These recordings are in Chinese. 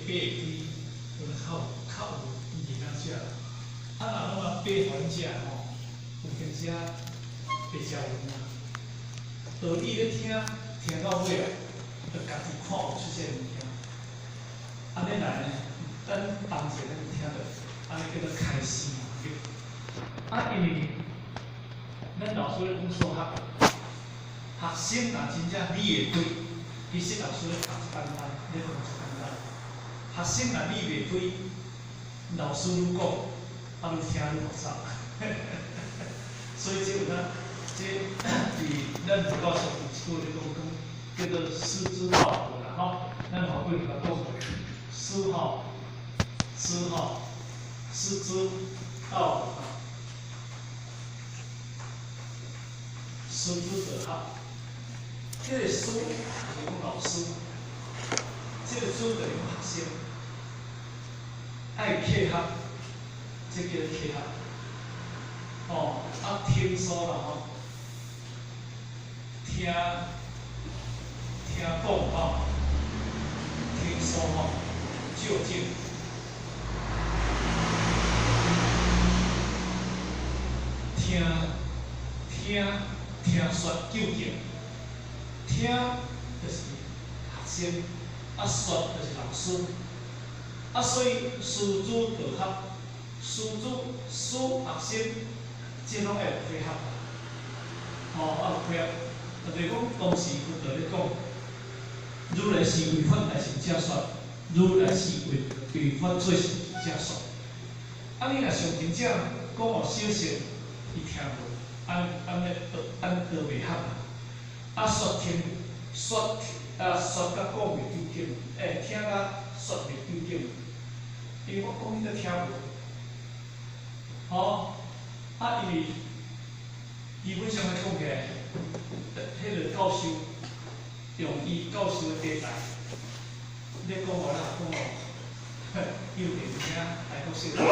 爬起，有靠有伊那只，啊，若拢啊爬还只吼，有阵时啊会食晕啊。道理咧听到尾啊，就家己看有出现物件。安尼来呢，等同齐咱听到，安尼叫做开始学。啊，因为咱老师咧讲数学，学生若真正理会对，其实老师咧教一简单，咧讲一简单。学生若理袂对，老师愈讲，啊愈听愈复杂。所以这有咱这伫咱佛教上有一句咧讲叫做师之道合啦吼，咱后尾甲讲过，师吼，师之道合。师之德合，这个师就是讲老师，这个主就是讲学生，爱契合，这叫做契合。哦，啊，听说啦吼，听讲吼，听说吼，究竟。听说究竟，听就是学生，啊说就是老师，啊所以师主道合，师学生，这拢会有配合，有配合，就是讲当时佛陀咧讲，如来是为法来成正说，如来是为法做成正说，啊你若上真正讲互小乘，伊听无。按都袂合啊！啊，说甲讲袂究竟，听甲说袂究竟，因为我讲伊都听无。吼，啊，因为基本上来讲起来，迄个教授用伊教授的题材，你讲我啦，讲我，有定听，来讲小听有，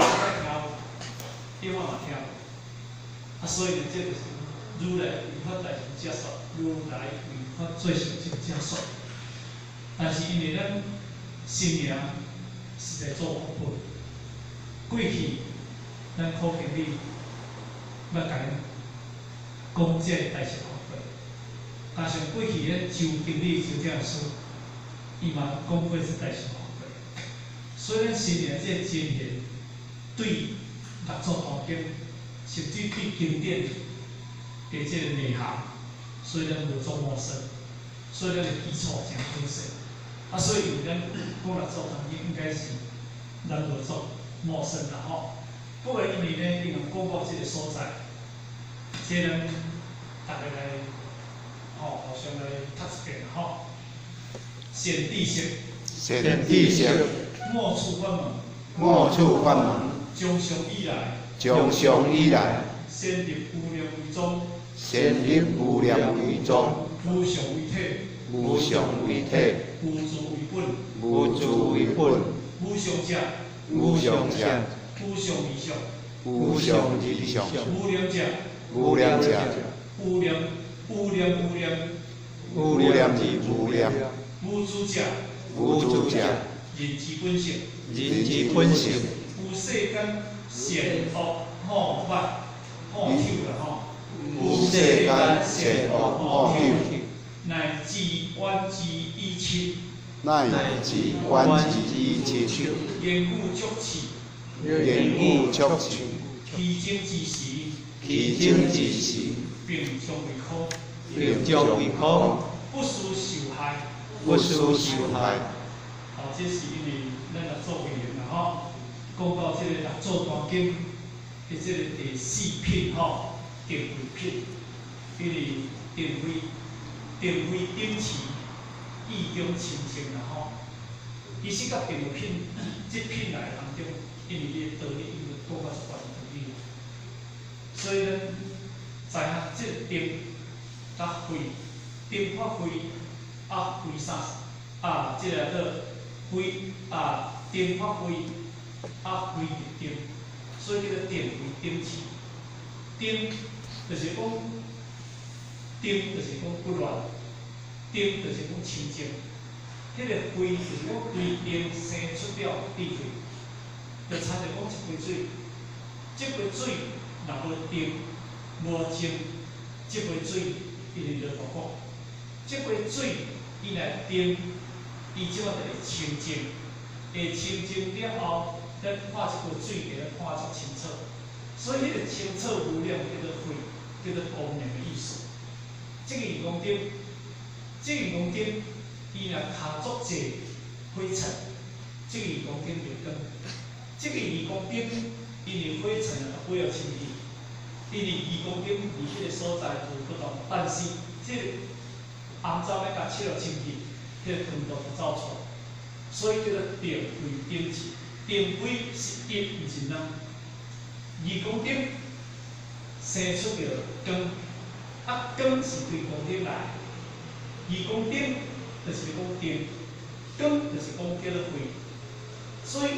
电话嘛听无。啊，所以呢，这就是如来为法来成正说，如来为法做成正说。但是因为咱心灵是在做福报，过去咱苦经理要甲咱讲这代志福报，加上过去咧周经理周教师，伊嘛讲过这代志福报。所以咱心灵这经验对六祖坛经。甚至对经典的这个内涵，所以咱无做陌生，所以咱的基础真坚实。啊，所以咱讲六祖坛经应该是咱无做陌生啦吼。不过因为呢，伊用讲过这个所在，这咱大家来互相来读一遍吼。显地性，莫处法门，从上以来，先入无量为宗，无上为体，无住为本，无上者，无上理想，无量者，无量之无量，无主者，人之本性，无世间善恶好坏好丑啦吼，无世间善恶好丑，乃至冤之以亲，言语足持，其精之时，并将为苦，不思受害。这是因为咱六祖为人啦吼，讲到这个六祖坛经的这个第4品吼，定慧品，因为定慧顶持，意中亲情啦吼。其实甲定慧品这品内当中，因为伊的道理因为讲到一段道理，所以咱知影这个定甲慧，定法慧啊慧啥？啊，这个个慧啊定法慧啊慧定，所以这个定为定持。定就是讲，定就是讲不乱，定就是讲清净，迄个灰就是讲对电生出了智慧，就差着讲一杯水，这杯水若无电无清，这杯水一定就大锅。这杯水伊来电，伊即马就会清净，会清净了后，咱看这杯水给咱看足清楚。所以迄个清澈无量叫做灰，叫做光明的意思。这个鱼光灯，这个鱼光灯，伊若卡足济灰尘，这个鱼光灯就光。这个鱼光灯，因为灰尘啊不要清理，因为鱼光灯离迄个所在有不同，但是这个红糟要甲切了清气，迄个汤都不走出来，所以叫做定灰定气。定灰是一，毋是人。鱼光灯生出着光，光是对光灯来，鱼光灯就是讲电，光就是讲叫做灰，所以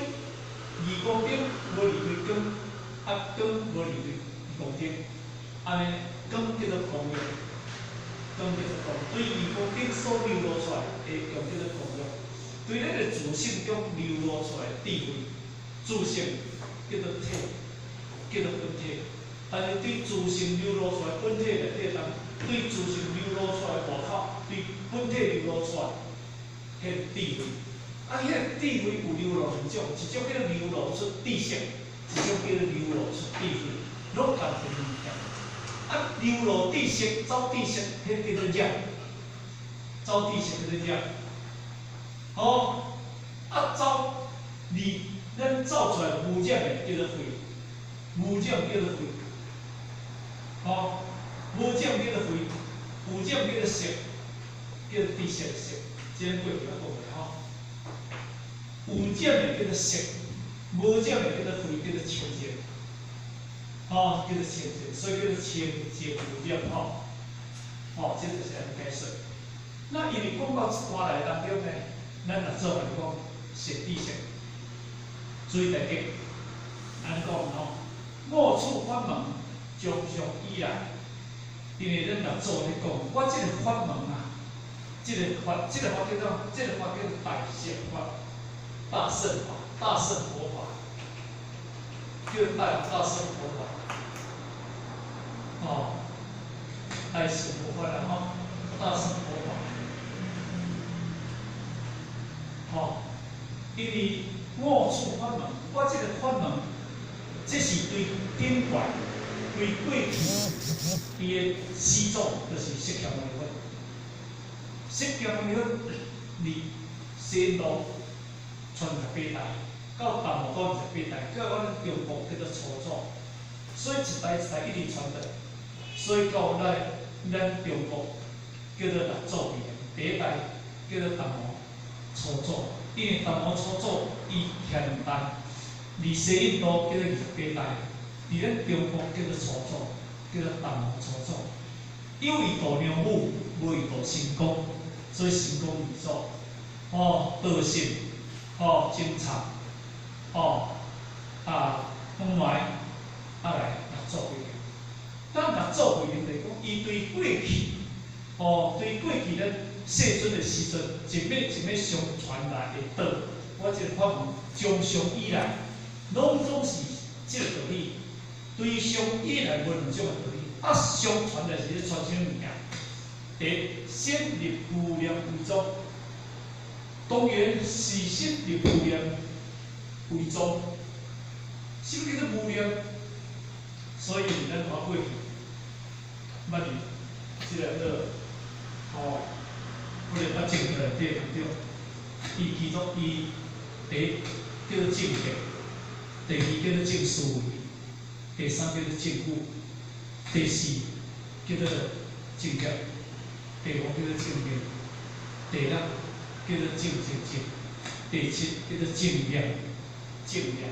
鱼光灯无离开光，光无离开鱼光灯，安尼光叫做光亮，光叫做光，对鱼光灯所流露出来的用叫做光亮，对咱个自性中流露出来的智慧，自性叫做体。叫做本体，但是对自性流露出来本体内底当，对自性流露出来外口，对本体流露出来，迄个智慧。迄个智慧有流露两种，一种叫流露出知识，一种叫流露出智慧，拢同一物件。流露知识，走知识，迄叫做业，走知识叫做业。走咱走出来无业的叫做慧。无证叫做慧，无证叫做慧，有证叫做识，叫做知识的识，这过去讲过有证的叫做识，无证的叫做慧，叫做清净，叫做清净，所以叫做清净无证这就是安尼解释。那因为讲到一段来当中呢，咱若做来讲识知识，注意大家安讲五处法门常常以来，因为咱若做咧讲，我即个法门啊，即个法叫做大乘法、大乘法、大乘佛法，叫大乘佛法。大乘佛法啦大乘佛法。因为五处法门，我即个法门。这是对顶怪、对过去伊的始祖，就是释迦牟尼佛。释迦牟尼佛离仙路传18代，到达摩岛28代，到阮中国叫做初祖，所以一代一代一直传承。所以到咱中国叫做六祖里面，第一代叫做达摩初祖，因为达摩初祖伊徛2代。离西印度叫做28代，伫咱中国叫做初祖，叫做达摩初祖。有伊度娘母，无伊度神功，所以神功二祖。道信，精查，本来来六祖慧命。当六祖慧命来讲，伊对过去，对过去咱世尊的时阵，一脉相传来的道，我即个法门从上以来。拢总是即个道理，对上以来无两种的道理。相传的是传什么物件？第一，先立无量为宗，当然是先立无量为宗。什么叫做无量？所以咱看过去，捌哩，即个我哋捌正的内底当中，伊其中伊第一叫做正觉。第二叫做正思维，第三叫做正悟，第四叫做正觉，第五叫做正念，第六叫做正精进，第七叫做正量，正量。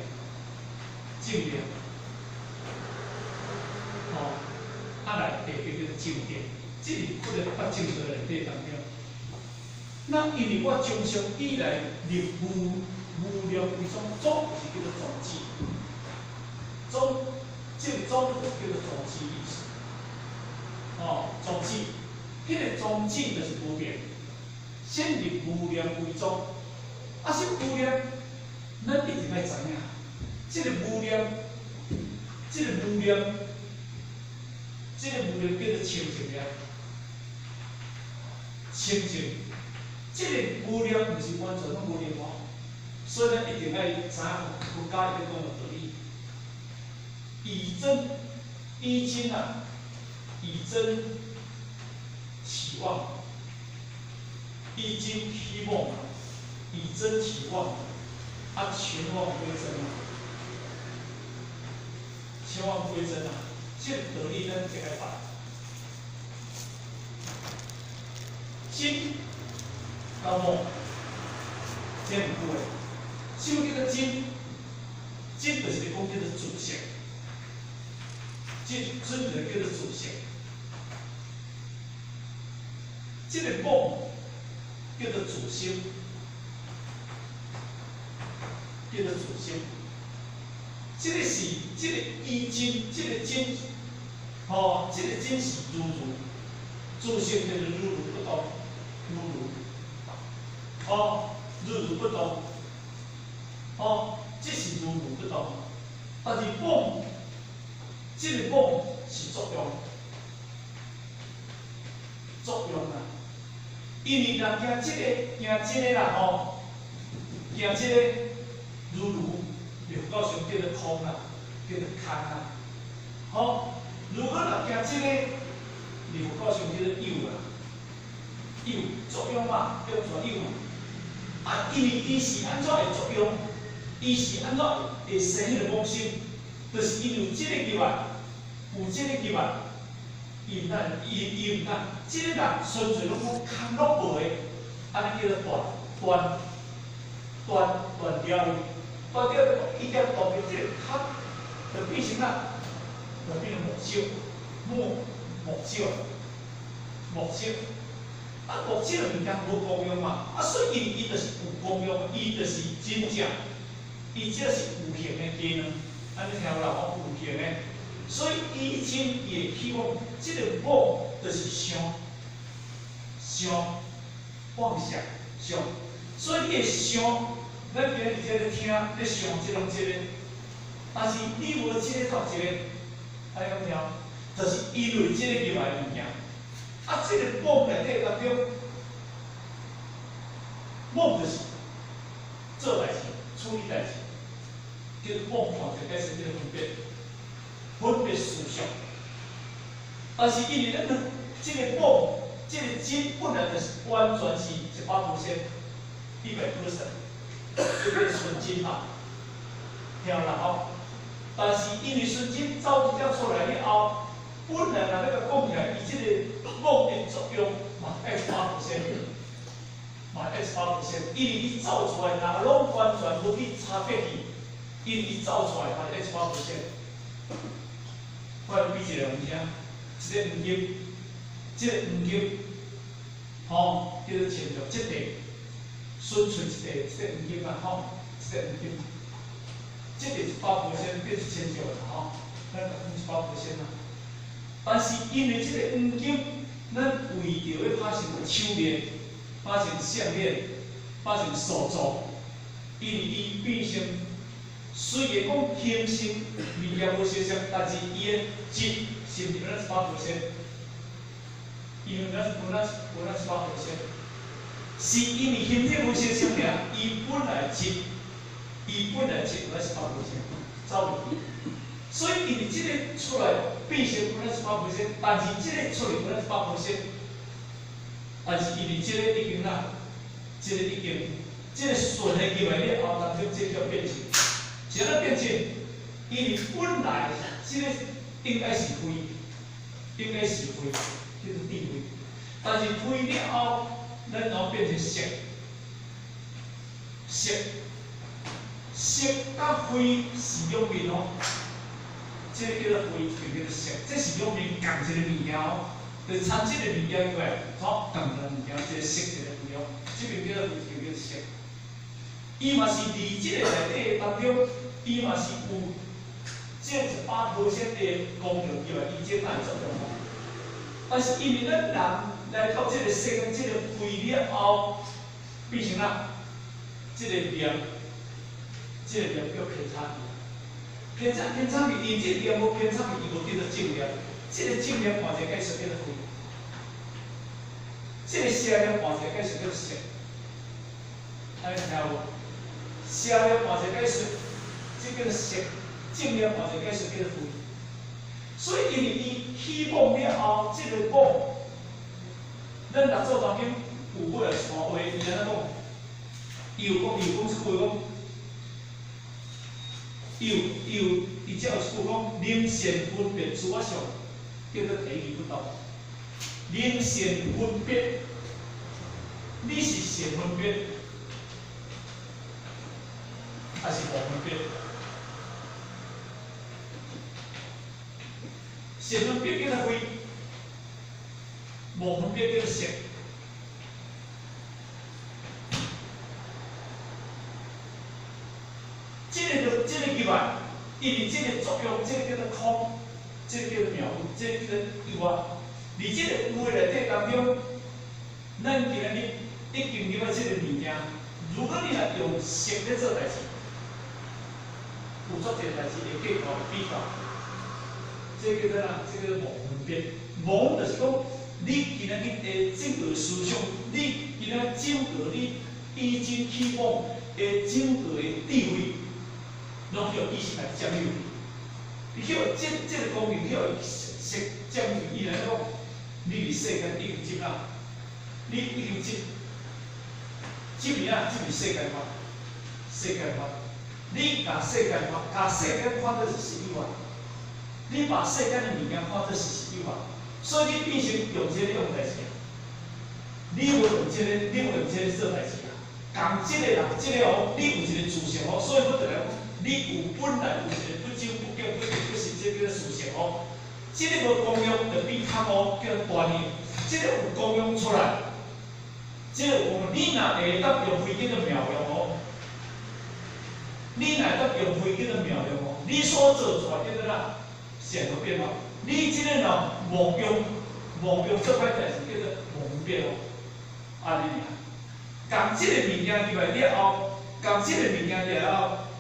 来第八叫做正定，这是我哋捌正道内底当中。那因为我从上以来立无量为宗，宗是叫做宗旨，这个宗就叫做宗旨意思。宗旨，迄个宗旨就是无变，先以无念为宗，啊，是无念，咱一定要知影，这个无念，这个无念，这个无念叫做清净念，清净，这个无念不是完全拢无念哦，所以咱一定要知影佛家伊咧讲的道理，以真依经啊，以真起妄。依经希望，以真起妄，啊，全妄归真啊，全妄归真啊，这个道理咱怎个办？真甲妄，这唔对。什么叫做真？真就是讲叫做自性，真就是叫做自性。这个妄。叫做主心，叫做主心。这个是这个依经，这个经，哦，这个经是如如，主心叫做如如不动，如如，哦，如如不动，哦，这是如如不动。但是妄，这个妄是作用，作用啊。因为人行这个啦吼，行这个如如，就到上叫做空啦，叫做空啦。吼，如果若行这个，就到上叫做有啦，有作用嘛，叫做有嘛。啊，因为伊是安怎会作用？伊是安怎会生迄个妄心？就是因为这个业啊，有这个业啊。伊毋但，即个人纯粹拢讲空落无的，安尼叫做断掉，断掉伊条断掉即个空，就变成啥？就变成木烧，木烧。啊，木烧的物件无功用嘛，啊，所以伊就是有功用，伊就是真正，伊这是有形的机能，安尼听有人讲有形的。所以依经也希望这个妄就是想妄想想，所以你会想，咱今日在咧听咧想这种这个，但是你无这个做这个，安尼讲听，就是因为这个入来物件，啊，这个妄内底当中，妄就是做代志、处理代志，叫妄看就开始这个分别。分别思想，但是因为咱这个妄，这个真本来就是完全是100%，100%，这个纯真嘛，听有啦吼。但是因为纯真走一点出来了后，本来若要讲起来，伊这个妄的作用嘛100%，嘛100%，因为伊走出来若拢完全无去差别去，因为伊走出来嘛100%。我比一个物件，一个黄金，这个黄金，吼，叫做牵着这块，纯粹一个黄金啊，吼，一个黄金，这个100%变是牵着啦，吼，咱讲100%啦。但是因为这个黄金，咱为着要拍成手链，拍成项链，拍成手镯，因为伊变成。虽然讲形成物件无相像，但是伊的质是毋是咱100%？因为咱100%，是因为形体无相像尔，伊本来质咱100%走入去。所以因为即个出来变成咱100%，但是即个出来咱100%，但是因为即个已经啦，即个顺的入来了后，当中即叫变成。怎样变成？因为本来这个应该是灰，叫做地灰。但是灰了后，咱然后变成色，甲灰是两面哦。这个叫做灰，就叫做色，这是两面共一个物件哦。就参这个物件过来，好共一个物件，这个色一个物件，这边叫做灰，就叫做色。伊嘛是伫即个内底当中。伊嘛是有这100%的功能以外，伊这哪会作用？但是因为咱人来到这个世间，这个肺了后，变成啦，这个念，这个念叫偏差气。偏差气，伊这念无偏差气，伊无叫做正念。这个正念换一个解释叫做肺。这个邪念换一个解释叫做色。安尼听有？邪念换一个解释，这叫做色；正念换一个解释叫做肺。所以因为伊起梦了后，这个梦，咱六祖当中有过来传话，伊安怎讲？又讲一句讲，伊只有一句讲，能善分别诸法相，叫做第二不动。能善分别，你是善分别，还是无分别？善分别叫做非，无分别叫做色。这个意外，因为这个作用，这个叫做空，这个叫做妙，这个叫做意外。而这个有的内底当中，咱今日已经入到这个物件，如果你若用色来做代志，有足侪代志会计较比较。这叫做啥？这个无分别。无就是讲，你今仔日的整个思想，你今仔整个你以前起妄的整个的智慧，拢叫意识来占有。你叫这个功能叫色占有，伊来讲，你伫世间已经接纳，你已经接面啊，接是世间法，世间法。你把世间法，把世间看作是实有啊。你把世间的物件看作是实有啊，所以你变成用这个用代志，你无用这个，你无用这个做代志啊。共这个人，这个哦，你有一个自性哦，所以我就来讲，你有本来有一个不净不净不净，就是这个自性哦。这个无功用就变空哦，叫大念；这个有功用出来，这个有你若会当用慧叫做妙用哦。你若会当用慧叫做妙用哦，你所做出来叫做啥？善恶变化，你即个人妄用做歹代志叫做妄变哦，安尼尔。共即个物件入来了后，共即个物件了后，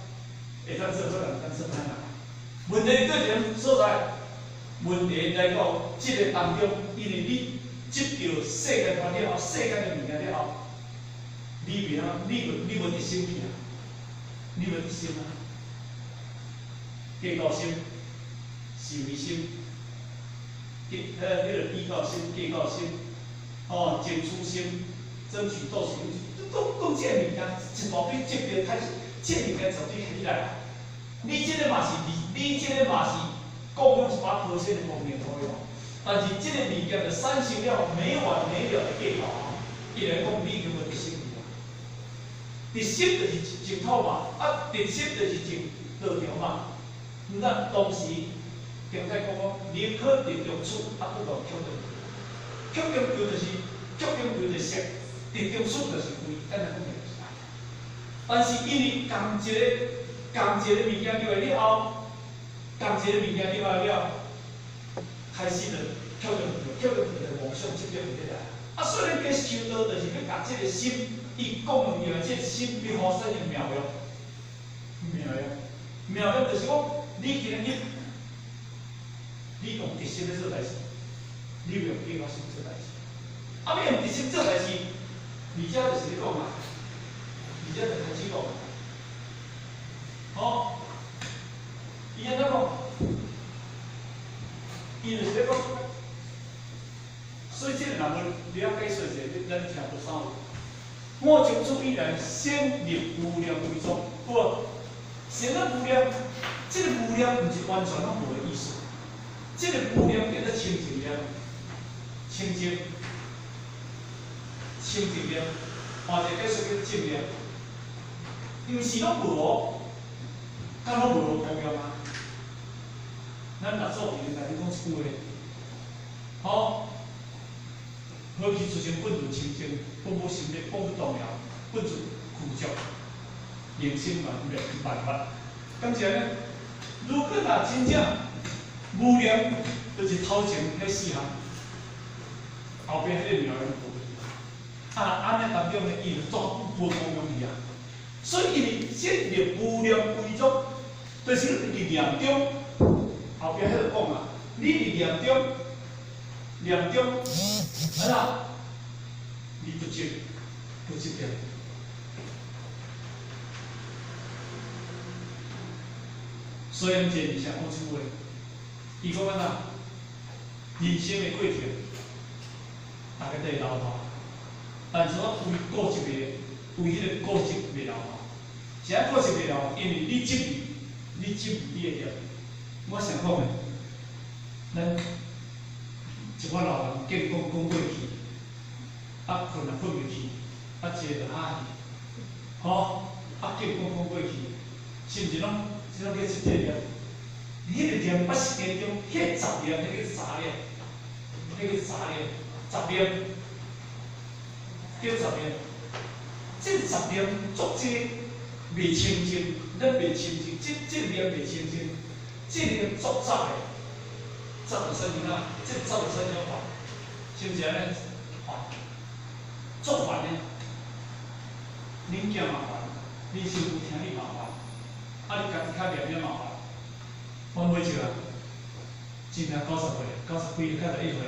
会当做好人，当做歹人。问题对点所在？问题来讲，即个当中，因为你接到世间法了后，世间的物件了后，你袂晓，你无得心去啊，你无得心啊，计较心。是为心，叫做比较心、计较心，哦，争取心、争取斗心，讲这个物件，一部你接着开始，这物件从你起来，你这个嘛是你这个嘛是供养一把和谐的方面可以哦，但是这个物件就产生了没完没了的计较，伊来讲你已经无得心去啊，得心就是净土嘛，啊，得心就是净道场嘛，咱当时。经济讲宁可得中处，啊不讲曲中求。曲中求就是色，得中处就是非，安尼讲就是。但是因为共一个物件入来了后，共一个物件入来了，开始就曲中求就是妄想执着入来。啊，虽然计修道，就是要甲这个心，伊讲的以外，这个心要好产生妙用，妙用就是讲，你今日。你用直心来做代志，你袂用计较心做代志。啊，要用直心做代志，而且就是咧讲嘛，而且就开始讲，好，伊安怎讲？伊就是咧讲，所以这个若无了解说者，咱听不少。我从此以来，先立无量为宗，不，先立无量，这个无量毋是完全拢无的意思。这个无量叫做清净念，清净念，换一个解释叫净念。因为是拢无哦，敢拢无功用啊？咱六祖以前甲你讲一句话，好，何其自性本就清净，本无心力，本不动摇，本就苦足，人生万法。感谢呢，如果若真正无量就是头前迄四项，后边迄个苗人无去，安尼当中呢，伊就做无同用去啊。所以因为建立无量规则，就是你念中，后边迄个讲啊，你念中，啊啦，你不接掉。所以咱这里想讲出话，伊讲安那，人生的过程，大家都会老化，但是我为固执的，为迄个固执袂老化。啥固执袂老化？因为你执迷你的念。我想讲的，咱一寡老人结讲过去，困袂去，坐就哈去，吼，结讲过去，甚至拢。这种叫一个念，迄个念不是那种，迄个杂念，迄个杂念，杂念，叫杂念。这个杂念作者未清净，咱未清净，这念未清净，这念作杂的，杂就生因啊，这杂就生因烦，是不是安尼？烦，作烦呢，恁囝嘛烦，恁媳妇听你嘛烦。你家己较念麻烦，我买一个，今年90岁，90几91岁，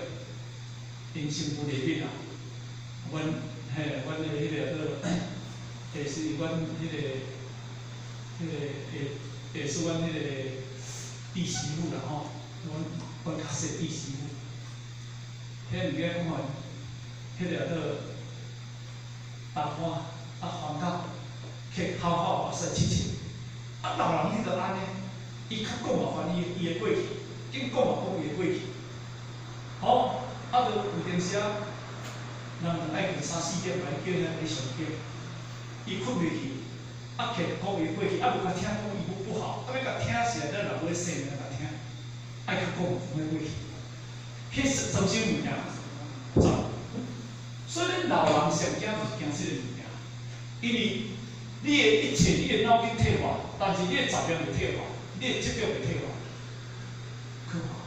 因媳妇离婚啊。阮迄个是阮是阮迄个弟媳妇啦吼，阮较细弟媳妇，迄物件讲话，迄个大花黄到，去好哇塞七。老人伊就安尼，伊较讲嘛烦伊的过去，紧讲嘛讲伊的过去。好，就有阵时啊，人爱困3、4点来叫人来上叫，伊困袂去，去讲伊过去，无甲听讲伊不好，要甲听是咱人要生来甲听，爱较讲讲伊过去，迄是真心物件，所以咱老人上惊就是惊即个物件，因为。你的一切，你的脑筋退化，但是你的杂念袂退化，你的执着袂退化，可怕。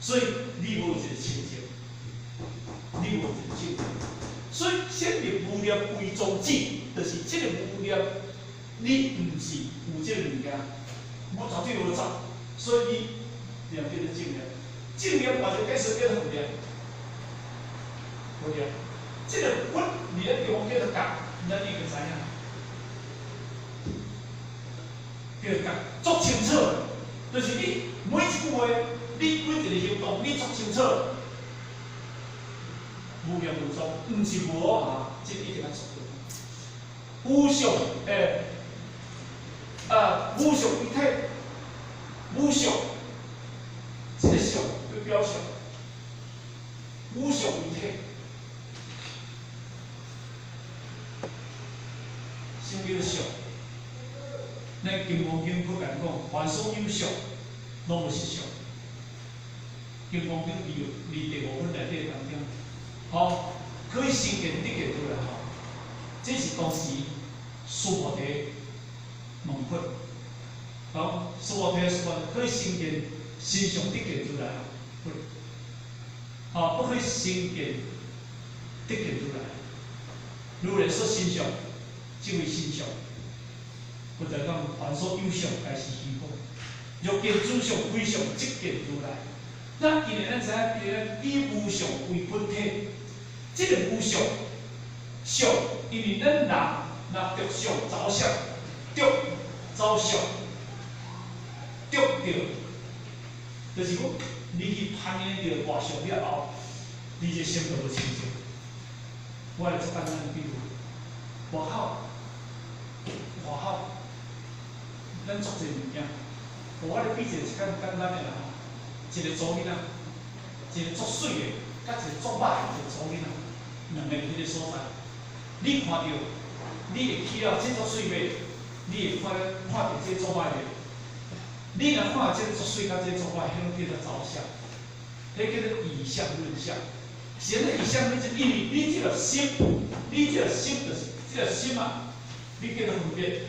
所以你无一个清净，所以先立无念为宗旨，就是这个无念，你毋是有这个物件，我绝对无走，所以你念这个正念或者解释叫做无念，这个佛你的地方叫做觉，咱你个知影？叫讲足清楚，就是你每一句话，你每一个行动，你足清楚。无念无踪，毋是无啊，这一定要做到。无常无常一体，无常，这个常就表象，无常一体。什么叫常？咱《金刚经》不敢讲，凡所有相，拢无是相。《金刚经》第5本内底当中，好，可以生见得见出来吼。这是当时苏菩提问佛，好，苏菩提说可以生见心上得见出来，佛，不可以生见得见出来。如来说心上，即为心上。或者讲，凡所有相，皆是虚空。若见诸相非相，即见如来。那因为咱知影，以无相为本体，这个无相，因为咱人若着相着相，着着相，着就是讲，你去攀缘着外相了后，你这心就无清净。我来做简单的比喻，外口。咱做这物件，我咧比一个简单的啦吼，一个祖囡仔，一个足水的，甲一个足歹的祖囡仔，两个迄个所在，你看到，你会去了这足水尾，你会看到这足歹的，你若看到这足水甲这足歹，迄种叫做着相，迄叫做以相论相。现在以相论是因为你这个心，就是这个心啊，你叫做分别。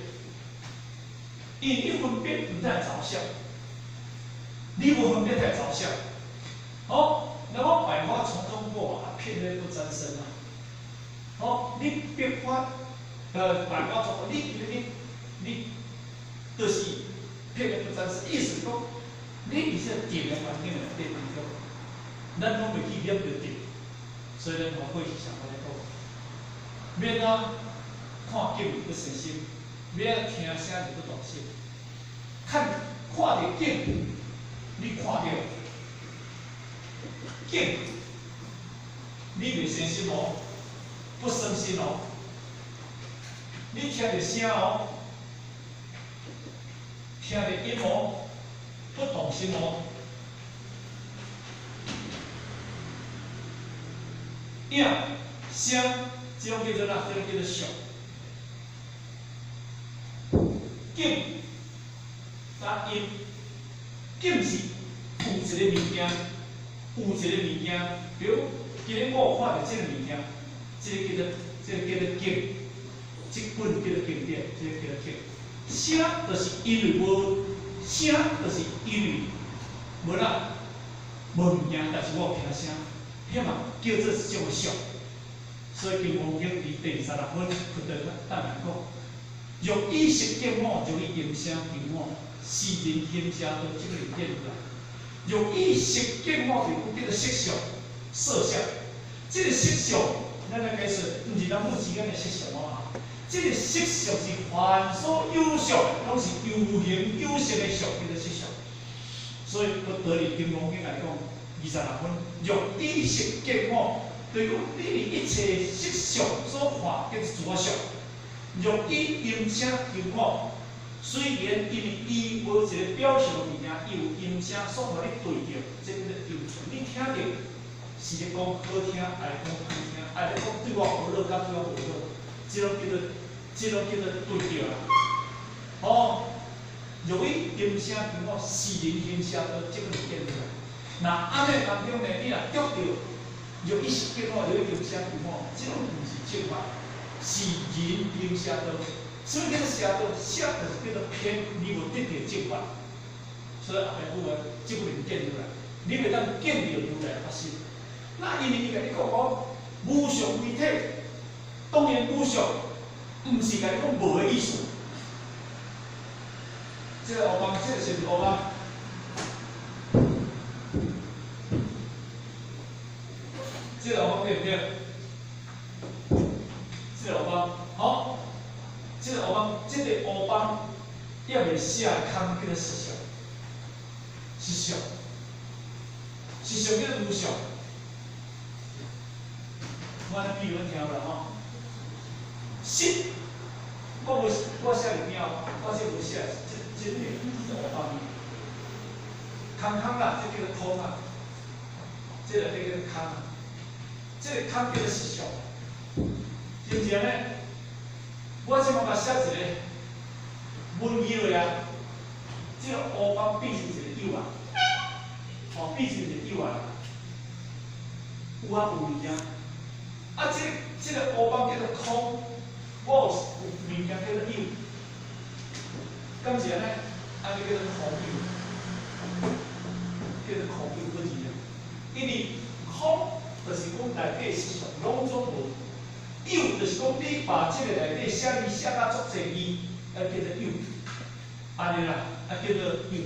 因为你分别唔在着相，你无分别在着相。好，那我百花丛中过啊，偏咧不沾身啊。哦，你别看，白话说，你，就是偏咧不沾身，意思讲，你伫这定的环境内底当中，咱拢袂去染着定，所以咱头过是上好来讲，免啊看景不身心，免啊听声就不动心，看着景，你看着景，你袂身心哦。 不生心哦，你听着声哦，听着音哦，不动心哦。影、声，这种叫做哪？这种叫做相。景，加音，景是有一个物件，比如今日我看到这个物件。 这个叫做经，这本叫做经典，这个叫做经。声就是因为无声，就是因为无啦，无物件，但是我有听声，迄嘛叫做是种相。所以金毛经伫第36分不得当然讲，欲以色见我，就以音声见我，是人天下都即个见出来。欲以色见我，就叫做色相、色相，这个色相。 咱来解释，毋是咱母之间的色相啊！这个色相是凡所有相，拢是有形有色的相，叫做色相。所以，我道理金刚经来讲，26分，欲以色见我，对讲你一切色相所看，叫做自我相。欲以音声见我，虽然因为伊无一个表象物件，伊有音声所互你对着，这叫做有存，你听着。 是咧讲好听，爱咧讲歹听，爱咧讲对我好乐，甲对我无乐，这种叫做对着啦。哦，由于音声听我是人天下都即个物件出来。那安尼当中呢，你若得到由于是见我，由于音声听我，这种毋是正法，是人天下都。所以叫做邪道，邪就是叫做偏，你无得到正法。所以后面有个即个物件出来，你袂当见到如来发生。 那因为伊甲你讲无常为体，当然无常，毋是甲你讲无的意思。这个黑板，这个是黑板，这个黑板对不对？这个黑板好，这个黑板，这个黑板要袂写空叫做实相，实相，实相叫做无常。 我比如听了吼，信，我写里面哦，我这无写，这里是我方面，空啦，这叫做空啊，这个叫做空啊，这个空叫做实相，是毋是安尼？我即马甲写一个文字落啊，这个乌帮变成一个有啊，哦，变成一个有啊，有啊有物件。 啊，这个乌帮叫做空，我有物件叫做有，敢是安尼？安尼叫做空有，叫做空有个字啊。因为空就是讲内底事实拢总无，有就是讲你把这个内底写字写甲足侪字，叫做有，安尼啦，叫做有，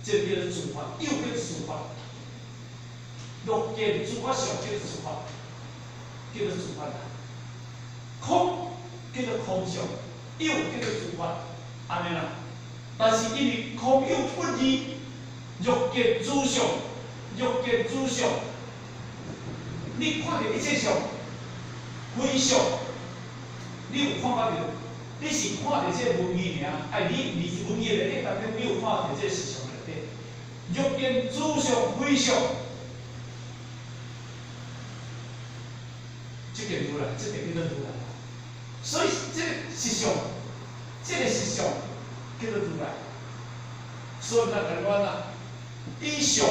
这个叫做自法，有叫做自法，欲见自法相叫做自法。 叫做自法啦，空叫做空相，有叫做自法，安尼啦。但是因为空有不二，欲见自相，欲见自相，你看到一切相，非相，你有看法着？你是看到这文字尔，哎，你文字内底当中你有看到这实相内底，欲见自相非相。 这个如来，这个叫做如来，所以这个实相，这个实相叫做如来。所以咱台湾啊，以相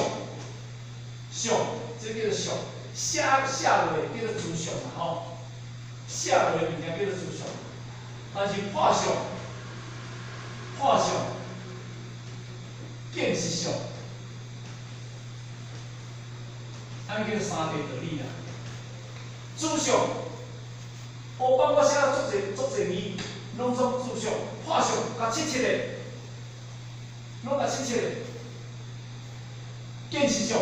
相，这叫做相，写落来叫做自相嘛吼，写落来物件叫做自相，但是破相，见实相，安尼叫做三谛道理啊。主上，黑板我写啊足侪字，拢总主上，画上甲切切的，拢甲切切的。见识上，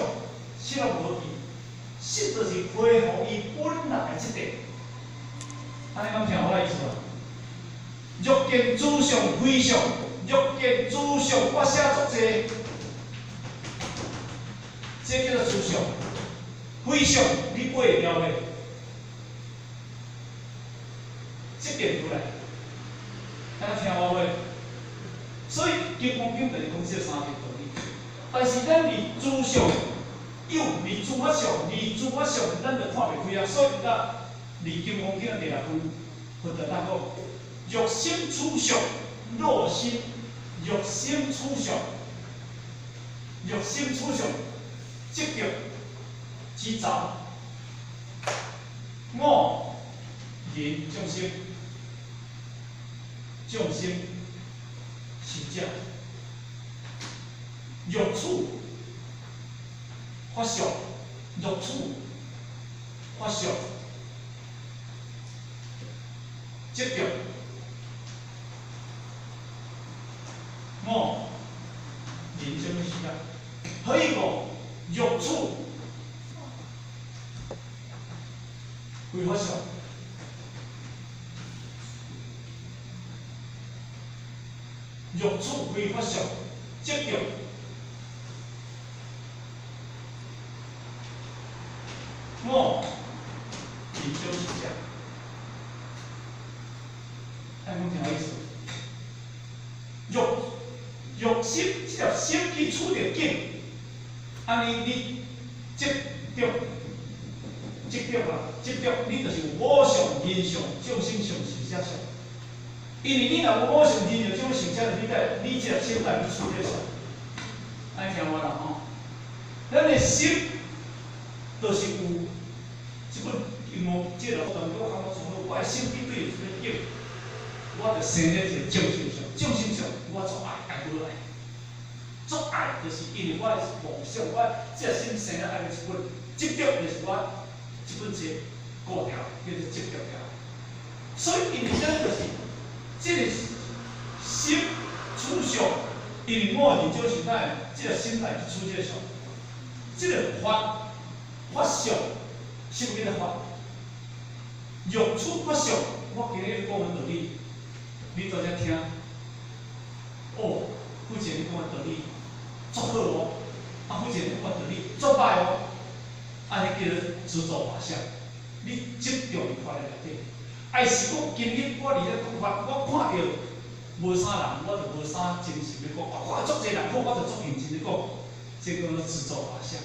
写了无字，实就是配合伊本来的质地。安尼敢听我意思无？欲见主上非上，欲见主上我写足侪，这叫做主上。非上你背会了袂？这点出来，大家听我话。所以金刚经就是讲这三个道理。但是咱离主上有，离自我上，离自我上，咱就看袂开啊。所以咱离金刚经第六分得咱讲：欲心处上，若心；欲心处上，欲心处上，积极之造。我人众生，众生是者。欲处发想，欲处发想，积极。我人生的时间，可以讲欲处会发想，欲处会发想，积极。我研究是这样，按讲听我意思。欲心这条心去处着境，安尼你执着你就是有我相、人相、众生相、寿者相。因为你若有我相、人相、众生寿者，你这条心来去处着啥？安尼听我啦吼，咱的心就是有。即本因为即个当中，我感觉从我的心比对这个境，我就生在一个众生上，众生上我做爱无爱，做爱就是因为我的梦想，我这心生了爱的一本，执着就是我这本册固条，叫做执着条。所以因为咱就是这个心处上，因为我研究是咱这个心来去处这个上，这个法相。心里的法，欲处发想，我今日讲的道理，你都在听。哦，夫子你讲的道理足好哦，夫子你讲的道理足歹哦，安尼叫做自作幻想。你执着伫法的内底，爱是讲今日我伫咧讲法，我看到无啥人，我就无啥精神咧讲。我足侪人讲，我就足认真咧讲，这叫做自作幻想。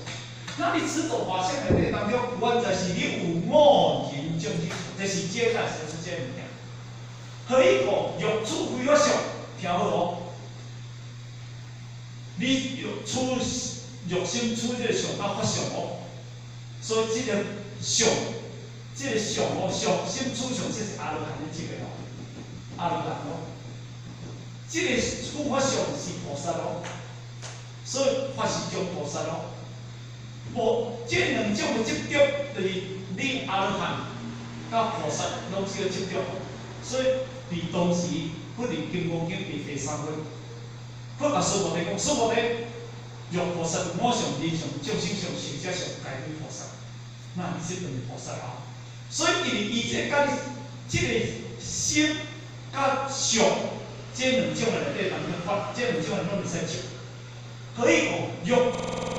那你自作幻想内底当中，原来是你有我人众生，这是接纳生出这物件。可以讲欲处非法想，听好哦。你欲心处这个想甲发想哦，所以这个想，这个想哦，想心处想，这是阿罗汉的这个哦，阿罗汉哦。这个处发想是菩萨哦，所以法是种菩萨哦。这两种的执着，就是你阿罗汉甲菩萨拢是个执着，所以伫当时不离《金刚经》第三分，佮甲苏摩地讲，苏摩地欲菩萨我上、人上、众生上、寿者上，皆为菩萨，那你即就是菩萨啊。所以因为伊这甲你这个心甲相这两种的内底当中发，这两种的拢会使执，可以讲欲。